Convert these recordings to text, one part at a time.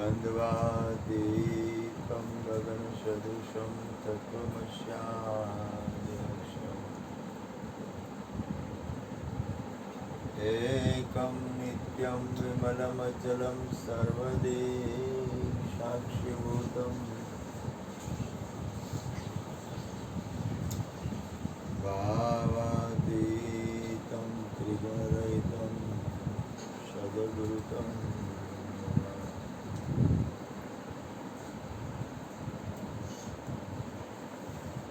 द्वन्द्वातीतं गगनसदृशं तत्त्वमस्यादिलक्ष्यम् एकं नित्यं विमलमचलं सर्वदी साक्षिभूतं भावातीतं त्रिगुणरहितं सद्गुरुतं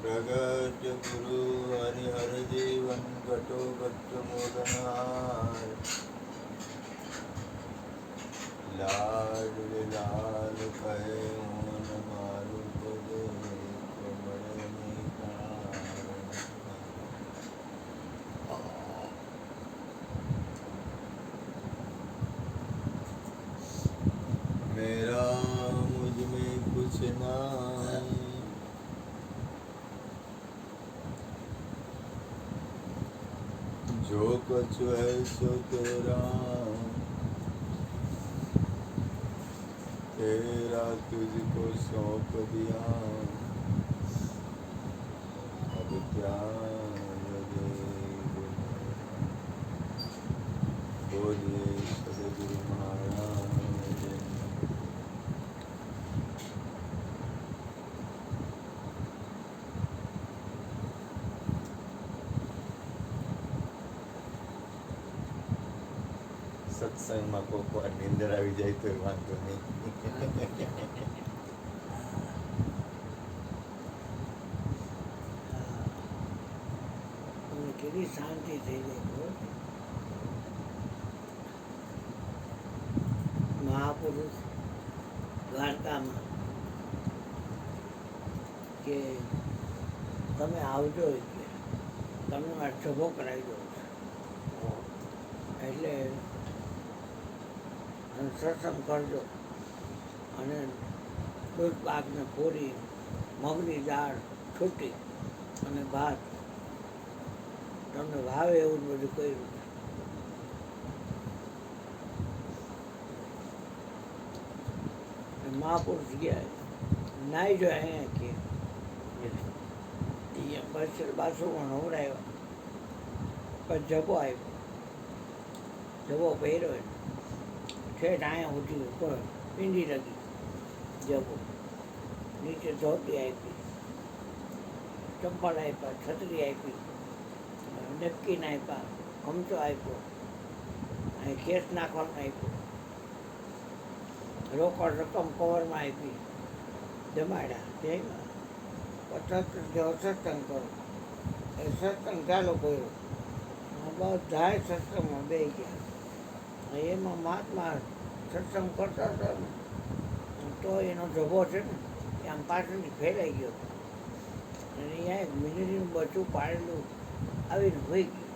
प्रगट्य गुरु हरिहर जीवन घटो गच्छ मोदनाय लाड लाल कहे मन मारू पदे कमल मेरा मुझ में कुछ ना जो कुछ है सो तेरा तेरा तुझको सौंप दिया अब क्या लगे बोलिए सदगुरु महाराज। સત્સંગમાં કોક વાર નીંદર આવી જાય તો વાંધો નહીં. કેટલી શાંતિ થઈ જાય. મહાપુરુષ દ્વારકામાં કે તમે આવજો કે તમે આ સભો કરાવી દો એટલે સત્સંગ કરજો અને દૂધ પાકને પૂરી મગની દાળ છૂટી અને ભાત તમને ભાવે એવું બધું કર્યું. મહાપુરુષ ગયા નાઈ જો અહીંયા કે બસ બાથરૂમમાં નવરાવ્યા પછી જબો આવ્યો જબો પહેર્યો ઠેઠ અહીંયા ઉઠી ઉપર પીંડી લગી જબો નીચે ધોતી આપી ચંપલ આપ્યા છત્રી આપી નક્કીને આપ્યા ગમતો આપ્યો અહીં ખેસ નાખવાનું આપ્યું રોકડ રકમ કવરમાં આપી જમાડ્યા તેમાં સત્સંગ કરો એ સત્સંગ ચાલુ કર્યો બધાય સત્સંગમાં બે ગયા. એમાં મહાત્મા સત્સંગ કરતા હતા ને તો એનો જભો છે ને એ આમ પાછળથી ફેલાઈ ગયો અને અહીંયા એક મિનિટનું બચું પાડેલું આવીને હોઈ ગયું.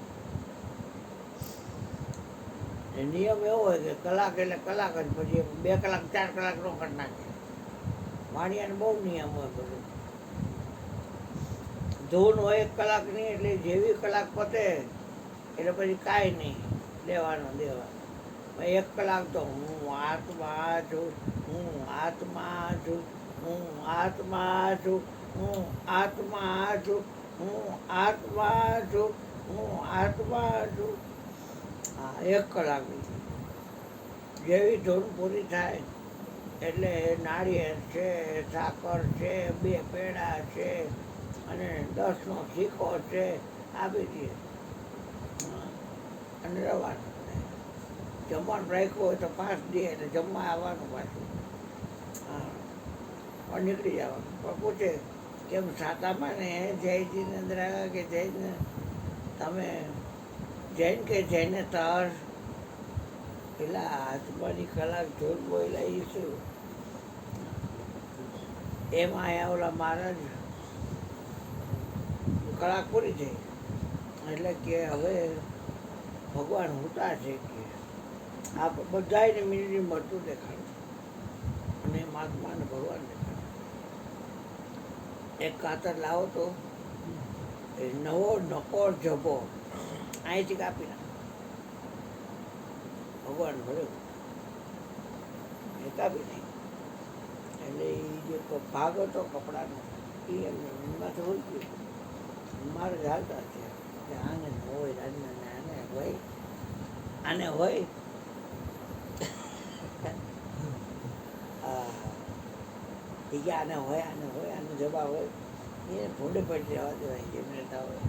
નિયમ એવો હોય કે કલાક એટલે કલાક જ પછી 2 કલાક 4 કલાક નો કરી નાખે. વાણિયાને બહુ નિયમ હોય બધું. ધૂન હોય 1 કલાકની એટલે જેવી કલાક પતે એટલે પછી કાંઈ નહીં લેવાનો દેવાનો. 1 કલાક તો હું આત્મા છું હું આત્મા છું હું આત્મા છું હું આત્મા છું હું આત્મા છું હું આત્મા છું. હા 1 કલાકની જેવી ધૂન પૂરી થાય એટલે નાળિયેર છે સાકર છે 2 પેડા છે અને 10નો સિક્કો છે આપી દઈએ અને રવાનું. જમવાનું રાખ્યું હોય તો 5 દે એટલે જમવા આવવાનું પાછું. હા પણ નીકળી જવાનું. પણ પૂછે કેમ સાતામાં ને જયજીની અંદર આવ્યા કે જયને તમે જૈન કે જઈને તર પેલા આત્માની કલાક જોર બોયલા એ શું એમાં અહીંયા ઓલા મહારાજ કલાક પૂરી થઈ એટલે કે હવે ભગવાન હોતા છે કે આ બધાને મિનિટ મળતું દેખાડે અને મહાત્માને ભગવાન દેખાડે. એક કાતર લાવો તો એ નવો નકોર જભો અહીંથી કાપી નાખો ભગવાન ભર્યો એ કાપી નહીં એટલે એ જે ભાગ હતો કપડાનો એ એમાં તો હોય ગયું મારે ચાલતા છે કે આને હોય આને હોય આને હોય એ કે આને હોય આનો જવાબ હોય એ ભૂંડે પડી રહેવા દેવાય જેમ રહેતા હોય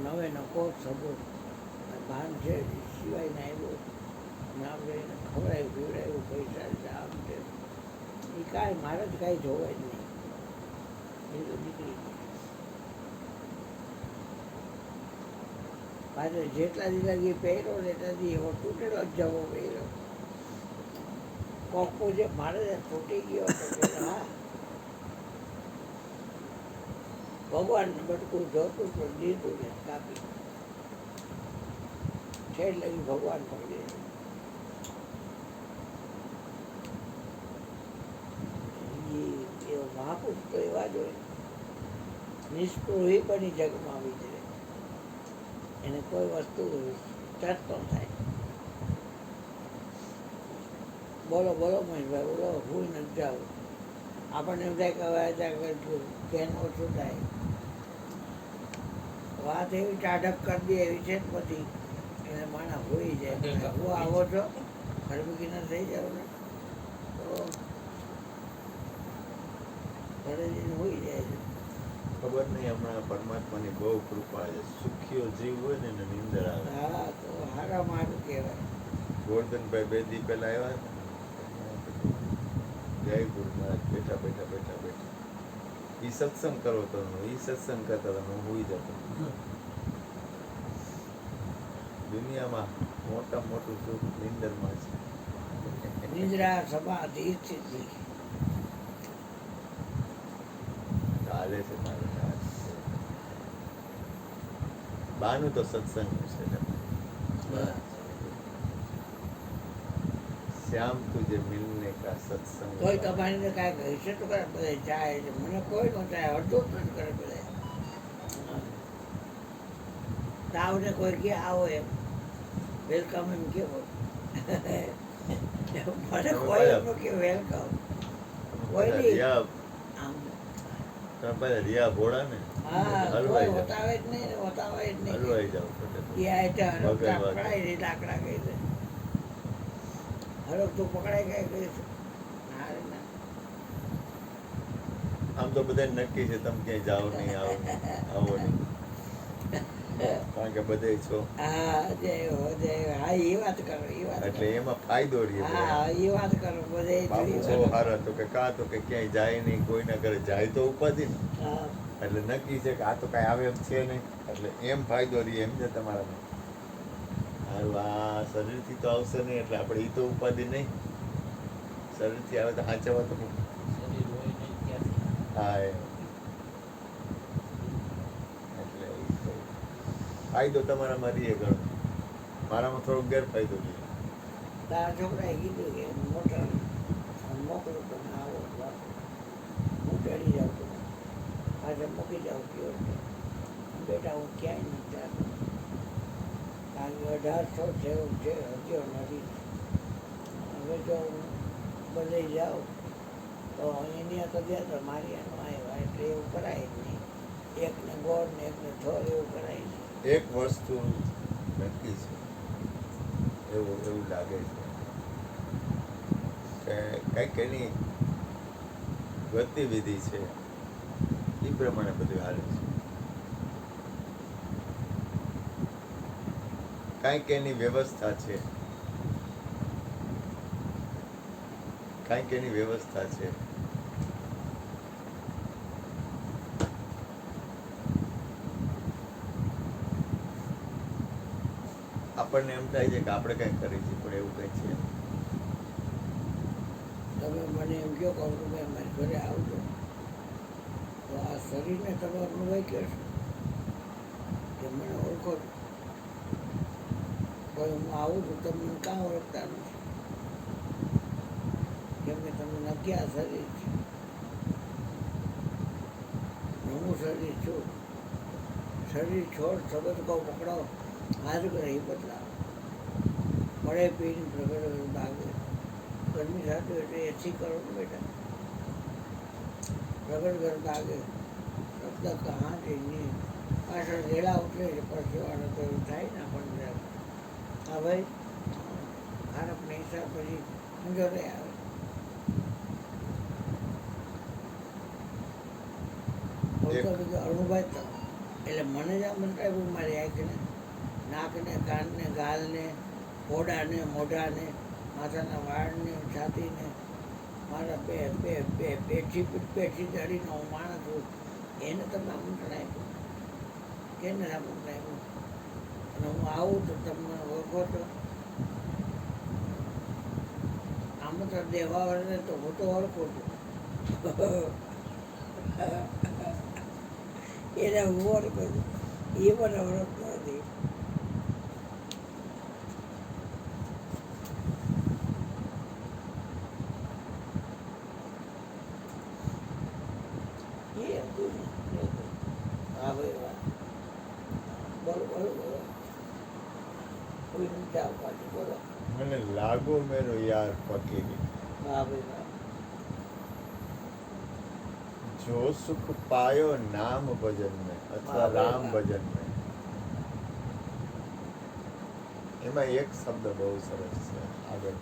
નવે નકો સબો ભાન છે સિવાય ને આવ્યો અને આપણે એને ખવડાવ્યું પીવડાવ્યું પૈસા આમ છે એ કાંઈ મારે જ કાંઈ જોવાય જ નહીં એ તો નીકળી ગયું પાછળ જેટલા દી લાગી પહેર્યો ને એટલા દી એવો તૂટેલો જ જવો પહેર્યો કોકો જે મારે તૂટી ગયો હતો કે હા ભગવાનને બટકું જોતું તો દીધું ને કાપી ઠેર લગી ભગવાન પકડી મહાપુરુષ તો એવા જ હોય નિષ્પૃહી બની જગમાં વિચરે એને કોઈ વસ્તુ ટચ ન થાય બોલો બોલો મહેશભાઈ બોલો હું નથી જાઉં આપણને એમ થાય કે હવે ત્યાં ધ્યાન ઓછું થાય વાત એવી ટાઢક કરી દે એવી છે ને પછી એને માણસ હોઈ જાય હું આવો છો ખરબુકીના થઈ જાવ ને તો ઘરે જઈને હોઈ જાય છે ખબર નહીં હમણાં પરમાત્માની બહુ કૃપા છે સુખીઓ જીવ હોય ને એને નીંદર આવે હા તો હારા મારું કહેવાય ગોરધનભાઈ 2 દી પહેલા આવ્યા હતા જય ગુરુ મહારાજ બેઠા ઈ સત્સંગ કરો તો ઈ સત્સંગ કરતા હતા હું હોઈ જતો દુનિયામાં મોટું સુખ નીંદરમાં છે નિંદ્રા સમાધિ સ્થિતિ ચાલે છે મારે બાનું તો સત્સંગ છે શ્યામ તુજે મિલને કા સત્સંગ કોઈ તમારીને કાંઈ કહીશે તો કરે બધા જાય છે મને કોઈ ન જાય અડધો જ કરે બધા તાવને કોઈ કે આવો એમ વેલકમ એમ કેવો મને કોઈ એમનું કે વેલકમ કોઈ નહીં આમ રિયા ભોળા ને હા હલવાઈ કોઈ જાવ વતાવે જ નહીં હલવાઈ જાવ એ આયતા હરકતા પકડાઈ દે લાકડા કહી દે હરક તું પકડાઈ ગઈ કહી છે ના રે ના આમ તો બધા નક્કી છે તમે ક્યાંય જાઓ નહીં આવો નહીં કારણ કે બધે છો હા જય હો જય હો. હા એ વાત કરો એ વાત એટલે કરો. એમાં ફાયદો રહે હા એ વાત કરો બધે બાપુ બહુ સારા તો કે કા તો કે ક્યાંય જાય નહીં કોઈના ઘરે જાય તો ઉપાધિ ને હા એટલે નક્કી છે કે આ તો કાંઈ આવે એમ છે નહીં એટલે એમ ફાયદો રહે એમ છે તમારાને સારું આ શરીરથી તો આવશે નહીં એટલે આપણે એ તો ઉપાધિ નહીં શરીરથી આવે તો સાચવવા તો હા એમ એટલે ઈ તો ફાયદો તમારામાં રહીએ ઘણો મારામાં થોડોક ગેરફાયદો રહે તારા છોકરાએ કીધું કે મોટર મોકલું તમે આવો બાપુ. હું ચડી જાઉં તો પાછળ મૂકી જાઉં કયો બેટા હું ક્યાંય નથી જાતો કારણ કે 1800 જેવું છે હજુ નથી હવે જો હું બધે જાઉં તો એની તો ગયા તો મારી એનો આવ્યા એટલે એવું કરાય જ નહીં એકને ગોળ ને એકને થોર એવું કરાય નહીં એક વસ્તુ નક્કી છે એવું લાગે છે કે કંઈક એની ગતિવિધિ છે એ પ્રમાણે બધું હાલે છે કાંઈક એની વ્યવસ્થા છે કાંઈક એની વ્યવસ્થા છે આપણને એમ થાય છે કે આપણે કંઈક કરીએ છીએ પણ એવું કંઈ છે નહીં. તમે મને એમ કહો કે અમરુભાઈ મારી ઘરે આવજો તો આ શરીરને તમે અમરુભાઈ કહેશો કે મને ઓળખો છો કોઈ હું આવું છું તમને કાં ઓળખતા નથી કેમ કે તમને નક્કી આ શરીર છે હું શરીર છું શરીર છોડ સબત કહું પકડો હાથ કરે એ બદલાવ મળે પીને પ્રગટ ભાગે ગરમી થતી એટલે એસી કરો ને બેટા પ્રગટ કરતા આગે શબ્દ કહાથી ની પાછળ રેલા ઉતરે છે પરસેવાનો તો એવું થાય ને આપણને હા ભાઈ ખારપને હિસાબ પછી ઊંઝો નહીં આવે તો બીજું અણુભાઈ તો એટલે મને જ આમ બતાવ્યું મારી આંખને નાકને કાનને ગાલને ફોડાને મોઢાને માથાના વાળને છાતીને મારા બે બે બે પેઠી ચડીને હું માણસ છું એને તમે આમંત્રણ આપ્યું કેને આમંત્રણ આપ્યું અને હું આવું તો તમને ઓળખો તો આમંત્રણ દેવા વાળાને તો હું તો ઓળખું છું એને હું ઓળખું છું એ મને ઓળખતો નથી હા ભાઈ વાહ બોલો બોલો બોલો કોઈ નથી જાવ પાછું બોલો મને લાગો મેરો યાર ફકીરી હા ભાઈ વાહ जो सुख पायो नाम भजन में अथवा राम भजन में એમાં એક શબ્દ બહુ સરસ છે આગળ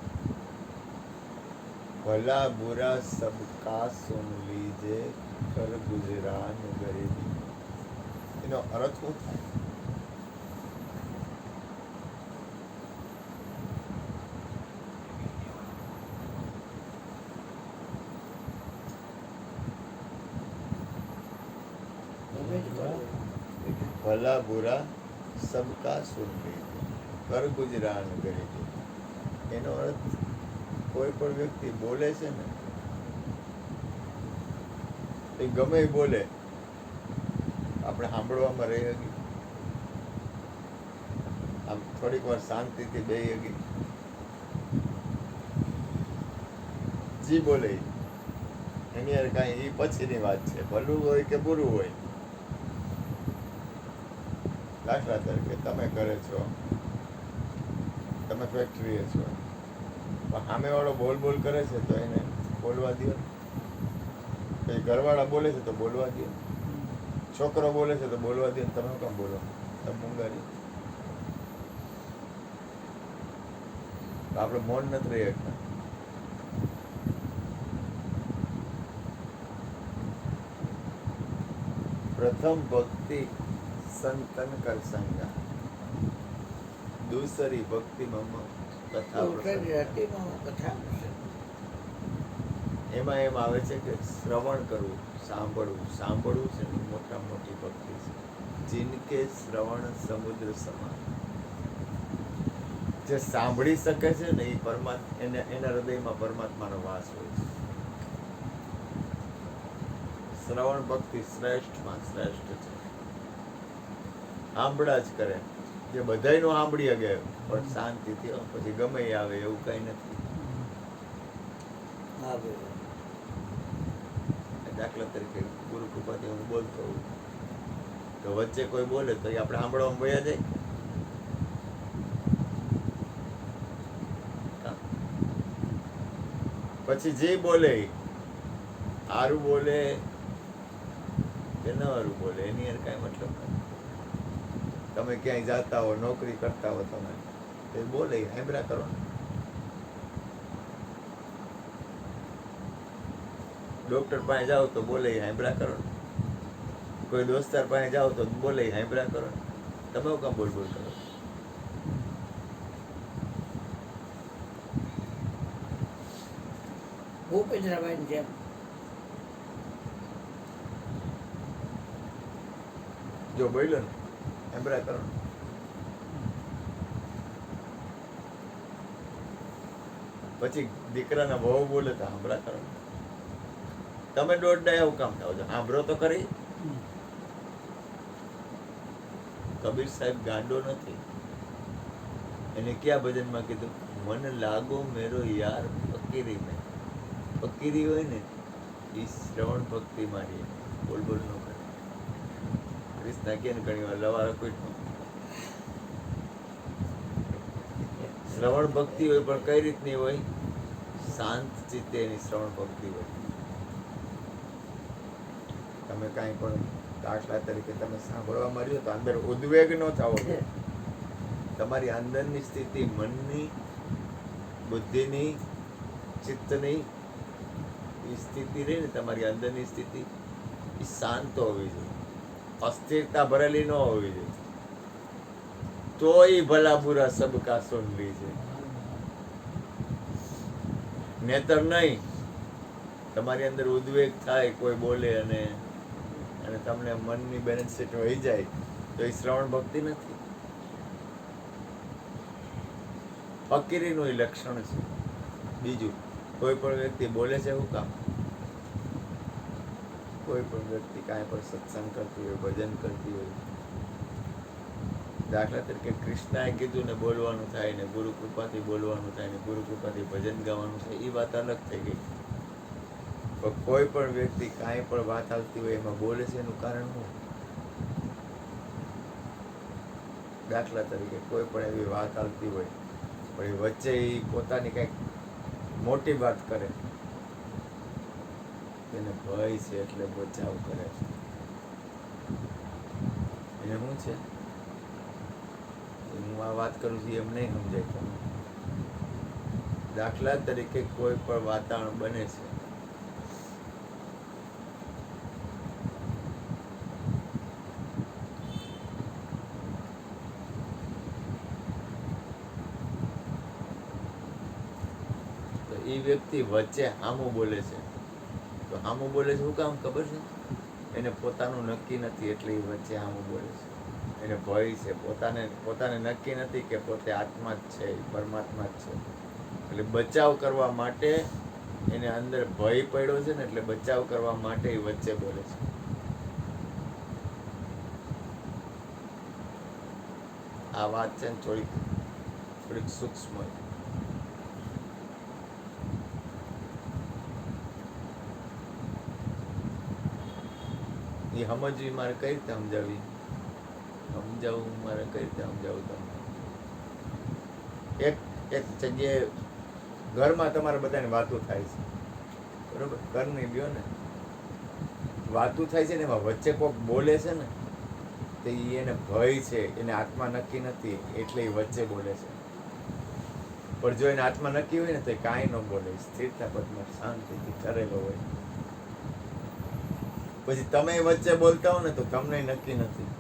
ભલા બુરા સબકા સુન લીજે કર ગુજરાન ગરીબી એનો અર્થ શું થાય ભલા બુરા સબકા સુન લીજે કર ગુજરાન ગરીબી એનો અર્થ કોઈ પણ વ્યક્તિ બોલે છે ને એ ગમે એ બોલે આપણે સાંભળવામાં રહી હકી આમ થોડીક વાર શાંતિથી બેહી હકી જી બોલે એની યાર કાંઈ એ પછીની વાત છે ભલું હોય કે બુરું હોય દાખલા તરીકે તમે કરે છો તમે ફેક્ટરીએ છો પણ સામેવાળો બોલ બોલ કરે છે તો એને બોલવા દો પછી ઘરવાળા બોલે છે તો બોલવા દો છોકરો બોલે છે તો બોલવા દો તમે કેમ બોલો તમે મૂંગારી આપણે મૌન નથી રહી શકતા प्रथम भक्ति संतन कर संगा दूसरी भक्ति मम कथा એમાં એમ આવે છે કે શ્રવણ કરવું સાંભળવું છે ને મોટા મોટી ભક્તિ છે જિનકે શ્રવણ સમુદ્ર સમાન જે સાંભળી શકે છે ને એ એના હૃદયમાં પરમાત્માનો વાસ હોય છે શ્રવણ ભક્તિ શ્રેષ્ઠમાં શ્રેષ્ઠ છે સાંભળા જ કરે જે બધાયનું સાંભળી શકે પણ શાંતિથી પછી ગમે એ આવે એવું કઈ નથી દાખલા તરીકે ગુરુ કૃપાથી હું બોલતો હોઉં તો વચ્ચે કોઈ બોલે તો એ આપણે સાંભળવામાં વયા જાય પછી જે બોલે આરું બોલે કે ન હારું બોલે એની યાર કાંઈ મતલબ નથી તમે ક્યાંય જાતા હો નોકરી કરતા હો તમે તે બોલે હેમરા કરો ને ડોક્ટર પાસે જાઓ તો બોલે હેમરા કરો ને કોઈ દોસ્તાર પાસે જાઓ તો બોલે હેમરા કરો ને તમે કામ બોલ બોલ કરો ભૂપેન્દ્રભાઈ જેમ જો બોલ્યો ને હેમરા કરો ને પછી દીકરાના વહુ બોલે તો સાંભળા કરો ને તમે દોઢ એવું કામ થાવ છો સાંભળો તો કરી કબીર સાહેબ ગાંડો નથી એને ક્યાં ભજનમાં કીધું મન લાગો મેરો યાર ફકીરી મેં ફકીરી હોય ને એ શ્રવણ ભક્તિ મારી બોલ બોલ ન કરે ક્રિષ્ના કે ઘણી વાર લવારો કોઈ શ્રવણ ભક્તિ હોય પણ કઈ રીતની હોય શાંત ચિત્તે એની શ્રવણ ભક્તિ હોય તમે કાંઈ પણ દાખલા તરીકે તમે સાંભળવા મળ્યો તો અંદર ઉદ્વેગ ન થવો જોઈએ. તમારી અંદરની સ્થિતિ, મનની, બુદ્ધિની, ચિત્તની એ સ્થિતિ રહી ને, તમારી અંદરની સ્થિતિ એ શાંત હોવી જોઈએ, અસ્થિરતા ભરેલી ન હોવી જોઈએ. તોય ભલા બુરા સબકા સુન લીજે, નેતર નહીં. તમારી અંદર ઉદ્વેગ થાય, કોઈ બોલે અને તમને મનની બેલેન્સ સેટ હોઈ જાય તો એ શ્રવણ ભક્તિ નથી, ફકીરીનું એ લક્ષણ છે. બીજું, કોઈ પણ વ્યક્તિ બોલે છે શું કામ? કોઈ પણ વ્યક્તિ કાંઈ પણ સત્સંગ કરતી હોય, ભજન કરતી હોય, દાખલા તરીકે કૃષ્ણએ કીધું ને બોલવાનું થાય ને, ગુરુ કૃપાથી બોલવાનું થાય ને, ગુરુ કૃપાથી ભજન ગાવાનું થાય, એ વાત અલગ થઈ ગઈ. પણ કોઈ પણ વ્યક્તિ કાંઈ પણ વાત આવતી હોય એમાં બોલે છે, એનું કારણ શું? દાખલા તરીકે કોઈ પણ એવી વાત આવતી હોય પણ એ વચ્ચે એ પોતાની કંઈક મોટી વાત કરે, એને ભય છે એટલે બચાવ કરે છે. એને શું છે? હું આ વાત કરું છું એમ નહીં સમજાય તમને. દાખલા તરીકે કોઈ પણ વાતાવરણ બને છે, તો એ વ્યક્તિ વચ્ચે હામું બોલે છે. તો હામું બોલે છે શું કામ ખબર છે? એને પોતાનું નક્કી નથી એટલે એ વચ્ચે હામું બોલે છે. એને ભય છે, પોતાને નક્કી નથી કે પોતે આત્મા જ છે, પરમાત્મા જ છે. એટલે બચાવ કરવા માટે એને અંદર ભય પડ્યો છે ને, એટલે બચાવ કરવા માટે એ વચ્ચે બોલે છે. આ વાત છે ને થોડીક સૂક્ષ્મ. એ સમજવી મારે કઈ રીતે સમજાવું મારે કઈ રીતે સમજાવું તમને? એક જગ્યાએ ઘરમાં તમારે બધાને વાતો થાય છે, બરોબર? ઘરની લ્યો ને, વાતો થાય છે ને, એમાં વચ્ચે કોક બોલે છે ને, તો એને ભય છે, એને આત્મા નક્કી નથી એટલે એ વચ્ચે બોલે છે. પણ જો એને આત્મા નક્કી હોય ને તો કાંઈ ન બોલે, સ્થિરતા પદમાં શાંતિથી કરેલો હોય. પછી તમે વચ્ચે બોલતા હો ને તો તમને નક્કી નથી,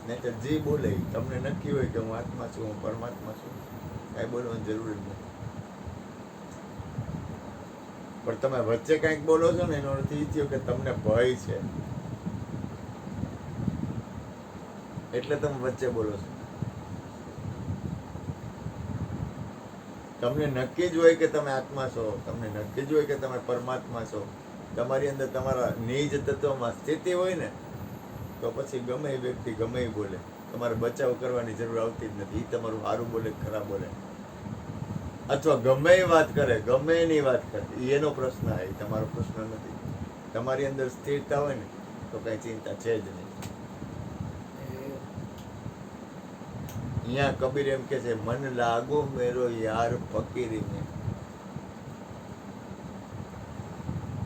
નહીં તો જે બોલે તમને નક્કી હોય કે હું આત્મા છું, હું પરમાત્મા છું, કાંઈ બોલવાની જરૂર જ નથી. પણ તમે વચ્ચે કાંઈક બોલો છો ને એનો અર્થ એ થયો કે તમને ભય છે એટલે તમે વચ્ચે બોલો છો. તમને નક્કી જ હોય કે તમે આત્મા છો, તમને નક્કી જ હોય કે તમે પરમાત્મા છો, તમારી અંદર તમારા નિજ તત્વમાં સ્થિતિ હોય ને, તો પછી ગમે એ વ્યક્તિ ગમે એ બોલે, તમારે બચાવ કરવાની જરૂર આવતી જ નથી. એ તમારું સારું બોલે ખરાબ બોલે, અથવા ગમે એ વાત કરે, ગમે એની વાત કરે, એનો પ્રશ્ન એ તમારો પ્રશ્ન નથી. તમારી અંદર સ્થિરતા હોય ને તો કઈ ચિંતા છે જ નહીં. અહીંયા કબીર એમ કે છે, મન લાગો મેરો યાર ફકીરી में,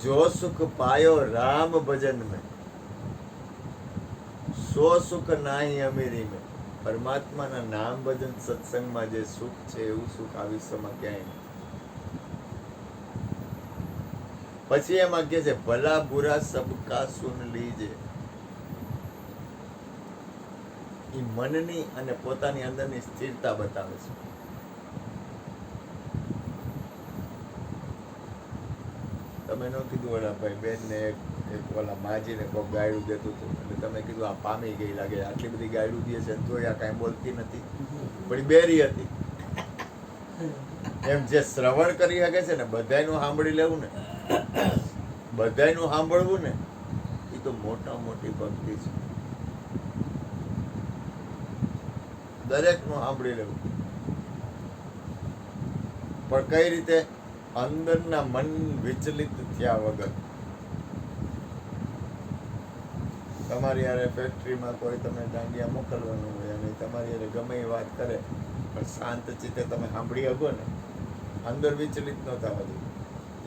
જો સુખ પાયો રામ ભજન में, સો સુખ નાહી અમીરી में. પરમાત્માના નામ ભજન સત્સંગમાં જે સુખ છે એવું સુખ આ વિશ્વમાં ક્યાંય નહીં. પછી એમાં કે છે, ભલા બુરા સબકા સુન લીજે. એ મનની અને પોતાની અંદરની સ્થિરતા બતાવે છે. તમે ન કીધું ઓલા ભાઈ બેન ને એક ઓલા માજીને કોક ગાયડું દેતું હતું, એટલે તમે કીધું આ પામી ગઈ લાગે, આટલી બધી ગાયડું દે છે તોય આ કાંઈ બોલતી નથી, પણ બેરી હતી. એમ જે શ્રવણ કરી શકે છે ને, બધાયનું સાંભળી લેવું ને, બધાયનું સાંભળવું ને, એ તો મોટા મોટી ભક્તિ છે. દરેકનું સાંભળી લેવું, પણ કઈ રીતે? અંદરના મન વિચલિત થયા વગર. તમારી યારે ફેક્ટરીમાં કોઈ તમે દાંડિયા મોકલવાનું હોય અને તમારી યારે ગમે એ વાત કરે પણ શાંત ચિત્તે તમે સાંભળી શકો ને, અંદર વિચલિત ન થવા દે.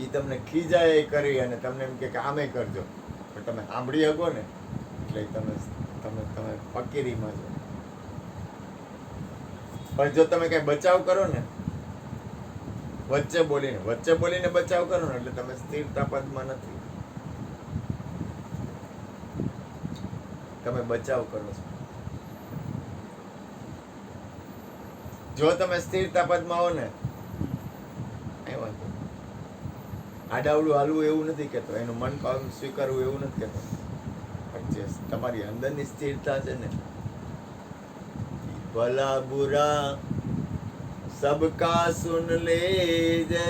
એ તમને ખીજાય એ કરી અને તમને એમ કે આમે કરજો, પણ તમે સાંભળી શકો ને એટલે તમે તમે તમે ફકીરીમાં છો. પણ જો તમે કઈ બચાવ કરો ને, વચ્ચે બોલીને બચાવ કરો ને, એટલે તમે સ્થિરતા પદમાં નથી, તમે બચાવ કરો છો. જો તમે સ્થિરતા પદમાં હો ને, કઈ વાંધો નહીં. આડાવડું હાલવું એવું નથી કેતો, એનું મન ભાવ સ્વીકારવું એવું નથી કેતો, પણ જે તમારી અંદરની સ્થિરતા છે ને, ભલા બુરા સબકા સુન લેજે,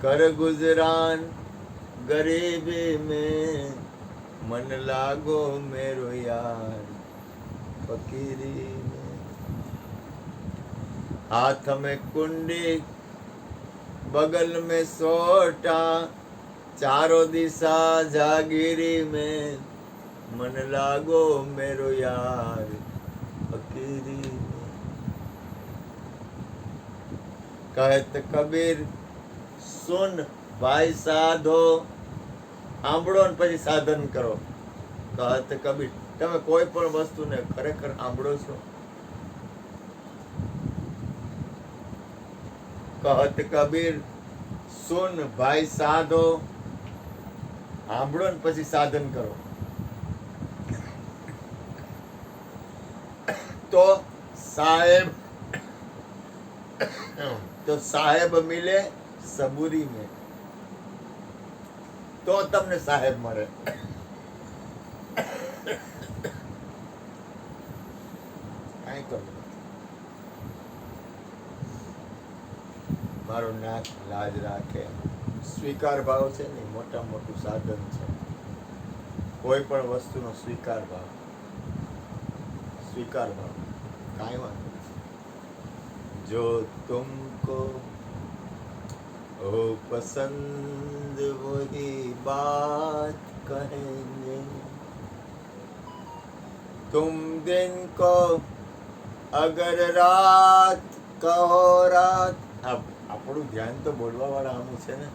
કર ગુજરાન ગરીબી में, मन लागो मेरो यार फकीरी में. हाथ में कुंडी बगल में सोटा, चारों दिशा जागीरी में, मन लागो मेरो यार फकीरी में. कहत कबीर सुन भाई साधो, સાંભળો ને પછી સાધન કરો. કહત કબીર, તમે કોઈ પણ વસ્તુને ખરેખર સાંભળો છો? કહત કબીર સુન ભાઈ સાધો, સાંભળો ને પછી સાધન કરો. તો સાહેબ મિલે સબૂરી में, તો તમને સાહેબ મળે. કાંઈ કરું મારો નાક લાજ રાખે. સ્વીકાર ભાવ છે ને મોટા મોટું સાધન છે. કોઈ પણ વસ્તુનો સ્વીકાર ભાવ કાંઈ વાંધો. જો તુમકો हो पसंद वही बात कहेंगे, तुम दिन को अगर रात कहो रात. આપણું ધ્યાન તો બોલવા વાળા આમ છે ને.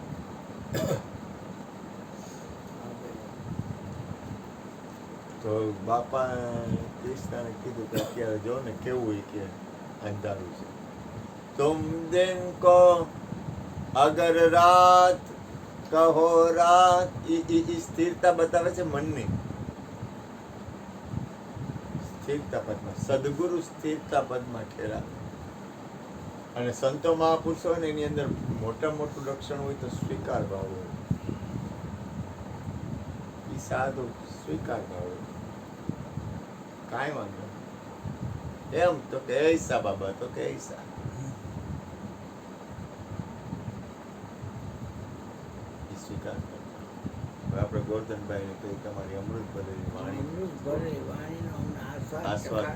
તો બાપા કૃષ્ણને કીધું કે અત્યારે જો ને કેવું હોય કે અંધારું છે. तुम दिन को અગર રાત કહો રાત. ઈ સ્થિરતા બતાવે છે મનની સ્થિરતા પદમાં. સદગુરુ સ્થિરતા પદમાં ઠેરાવે. અને સંતો મહાપુરુષો હોય ને એની અંદર મોટા મોટું લક્ષણ હોય તો સ્વીકાર ભાવ હોય. ઈ સાધુ સ્વીકાર ભાવ હોય. કાંઈ વાંધો એમ તો કે ऐसा બાબા તો કે ऐसा. સ્વીકાર કરો. હવે આપણે ગોરધનભાઈને કહી તમારી અમૃત ભરેલી વાણી વાણીનો અમને આસ્વાદ આસ્વાદ